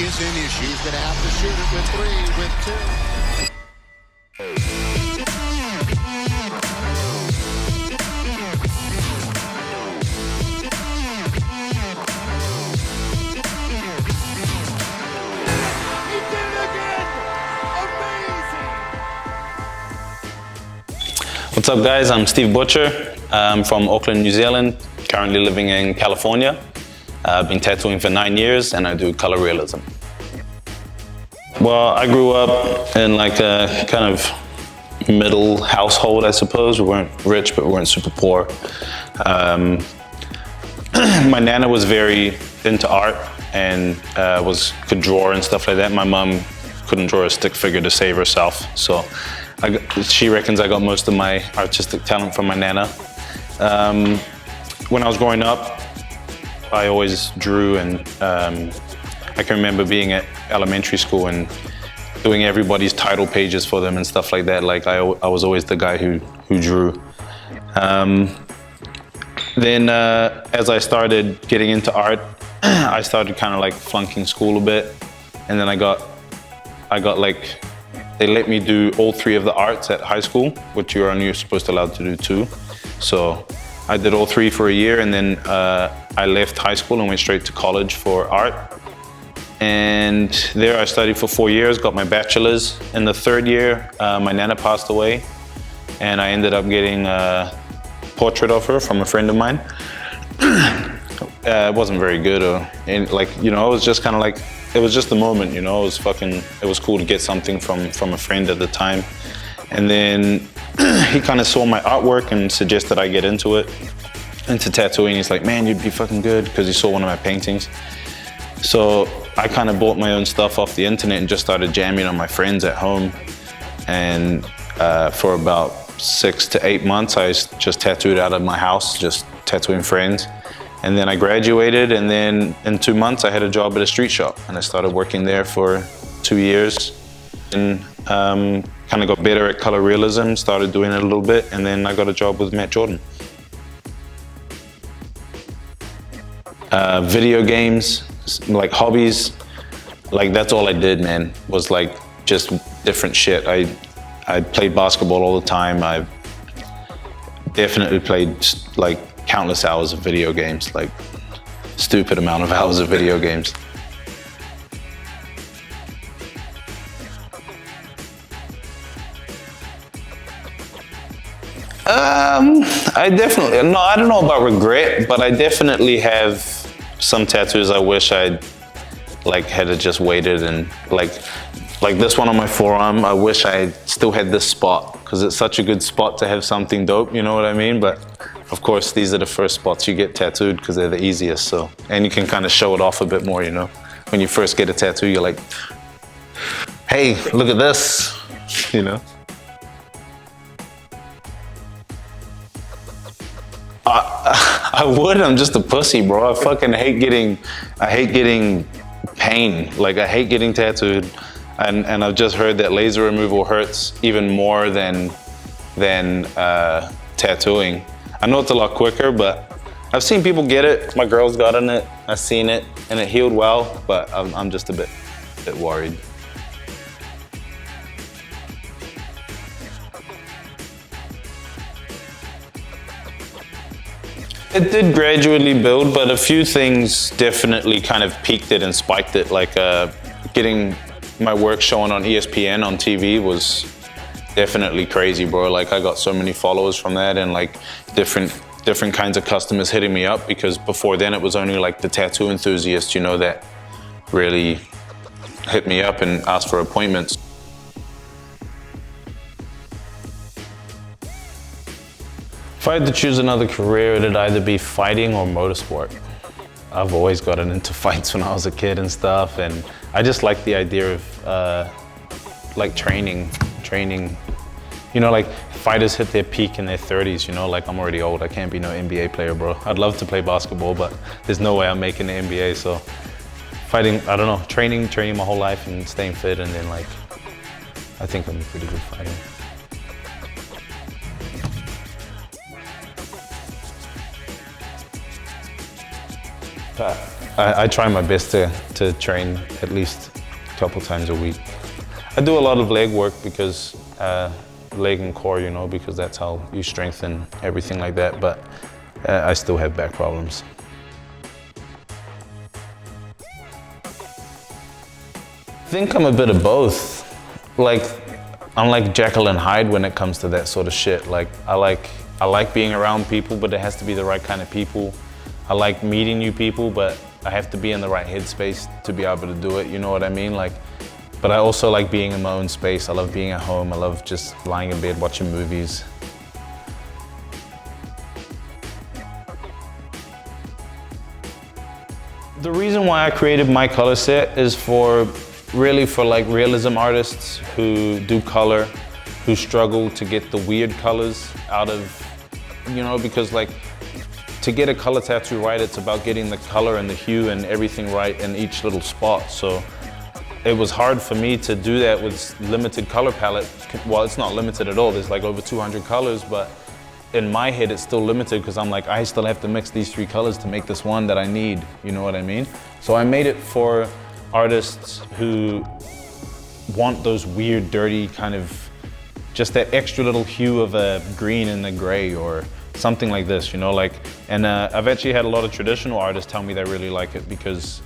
is in issues that have to shoot it with three, with two. He did it again! Amazing! What's up, guys? I'm Steve Butcher. I'm from Auckland, New Zealand, currently living in California. I've been tattooing for 9 years and I do color realism. Well, I grew up in like a kind of middle household, I suppose. We weren't rich, but we weren't super poor. My nana was very into art and could draw and stuff like that. My mom couldn't draw a stick figure to save herself. So she reckons I got most of my artistic talent from my nana. When I was growing up, I always drew, and I can remember being at elementary school and doing everybody's title pages for them and stuff like that. Like I was always the guy who drew. Then as I started getting into art, I started kind of like flunking school a bit, and then I got like, they let me do all 3 of the arts at high school, which you're only supposed to allowed to do 2. So I did all 3 for a year, and then I left high school and went straight to college for art. And there I studied for 4 years, got my bachelor's. In the 3rd year, my nana passed away, and I ended up getting a portrait of her from a friend of mine. It wasn't very good, it was just kind of like, it was just the moment, it was cool to get something from a friend at the time. And then he kind of saw my artwork and suggested I get into tattooing. He's like, man, you'd be fucking good, because he saw one of my paintings. So I kind of bought my own stuff off the internet and just started jamming on my friends at home. And for about 6 to 8 months, I just tattooed out of my house, just tattooing friends. And then I graduated, and then in 2 months I had a job at a street shop, and I started working there for 2 years. And kind of got better at color realism, started doing it a little bit, and then I got a job with Matt Jordan. Video games, like hobbies, like that's all I did, man, was like just different shit. I played basketball all the time. I definitely played like countless hours of video games, like stupid amount of hours of video games. I don't know about regret, but I definitely have some tattoos I wish I'd like had just waited, and like this one on my forearm, I wish I still had this spot, because it's such a good spot to have something dope, you know what I mean? But of course, these are the first spots you get tattooed because they're the easiest, so, and you can kind of show it off a bit more, When you first get a tattoo, you're like, hey, look at this, I would, I'm just a pussy, bro. I fucking hate getting pain. Like, I hate getting tattooed. And I've just heard that laser removal hurts even more than tattooing. I know it's a lot quicker, but I've seen people get it. My girl's gotten it, I've seen it, and it healed well, but I'm just a bit worried. It did gradually build, but a few things definitely kind of peaked it and spiked it. Like getting my work shown on ESPN on TV was definitely crazy, bro. Like I got so many followers from that, and like different kinds of customers hitting me up, because before then it was only like the tattoo enthusiasts, that really hit me up and asked for appointments. If I had to choose another career, it'd either be fighting or motorsport. I've always gotten into fights when I was a kid and stuff, and I just like the idea of like training. Like fighters hit their peak in their 30s, like I'm already old. I can't be no NBA player, bro. I'd love to play basketball, but there's no way I'm making the NBA, so fighting, I don't know, training my whole life and staying fit, and then like, I think I'm a pretty good fighter. I try my best to train at least a couple times a week. I do a lot of leg work because leg and core, you know, because that's how you strengthen everything like that, but I still have back problems. I think I'm a bit of both. Like, I'm like Jekyll and Hyde when it comes to that sort of shit. Like, I like being around people, but it has to be the right kind of people. I like meeting new people, but I have to be in the right headspace to be able to do it, you know what I mean? Like, but I also like being in my own space. I love being at home. I love just lying in bed watching movies. The reason why I created my color set is really for like realism artists who do color, who struggle to get the weird colors out of, you know, because like to get a color tattoo right, it's about getting the color and the hue and everything right in each little spot. So it was hard for me to do that with limited color palette. Well, it's not limited at all. There's like over 200 colors, but in my head, it's still limited because I'm like, I still have to mix these 3 colors to make this one that I need. You know what I mean? So I made it for artists who want those weird, dirty kind of, just that extra little hue of a green and a gray or something like this, you know, like, and I've actually had a lot of traditional artists tell me they really like it because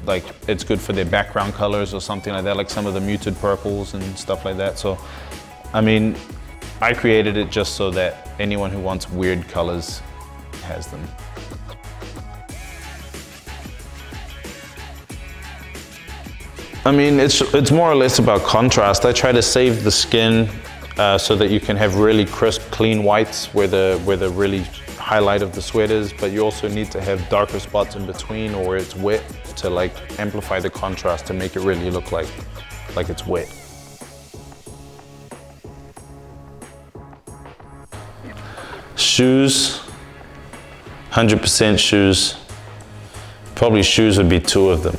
like it's good for their background colors or something like that, like some of the muted purples and stuff like that. So, I mean, I created it just so that anyone who wants weird colors has them. I mean, it's more or less about contrast. I try to save the skin so that you can have really crisp, clean whites where the really highlight of the sweat is, but you also need to have darker spots in between or where it's wet to like amplify the contrast to make it really look like it's wet. Shoes, 100% shoes. Probably shoes would be 2 of them.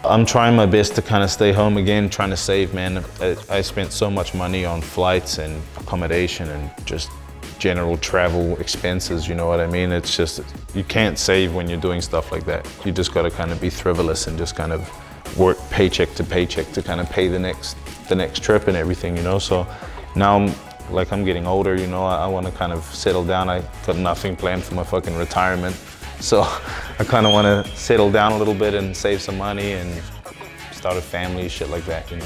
I'm trying my best to kind of stay home again, trying to save, man. I spent so much money on flights and accommodation and just general travel expenses, you know what I mean? It's just, you can't save when you're doing stuff like that. You just gotta kind of be frivolous and just kind of work paycheck to paycheck to kind of pay the next trip and everything, you know? So now I'm getting older, you know, I wanna kind of settle down. I got nothing planned for my fucking retirement. So I kind of want to settle down a little bit and save some money and start a family, shit like that, you know.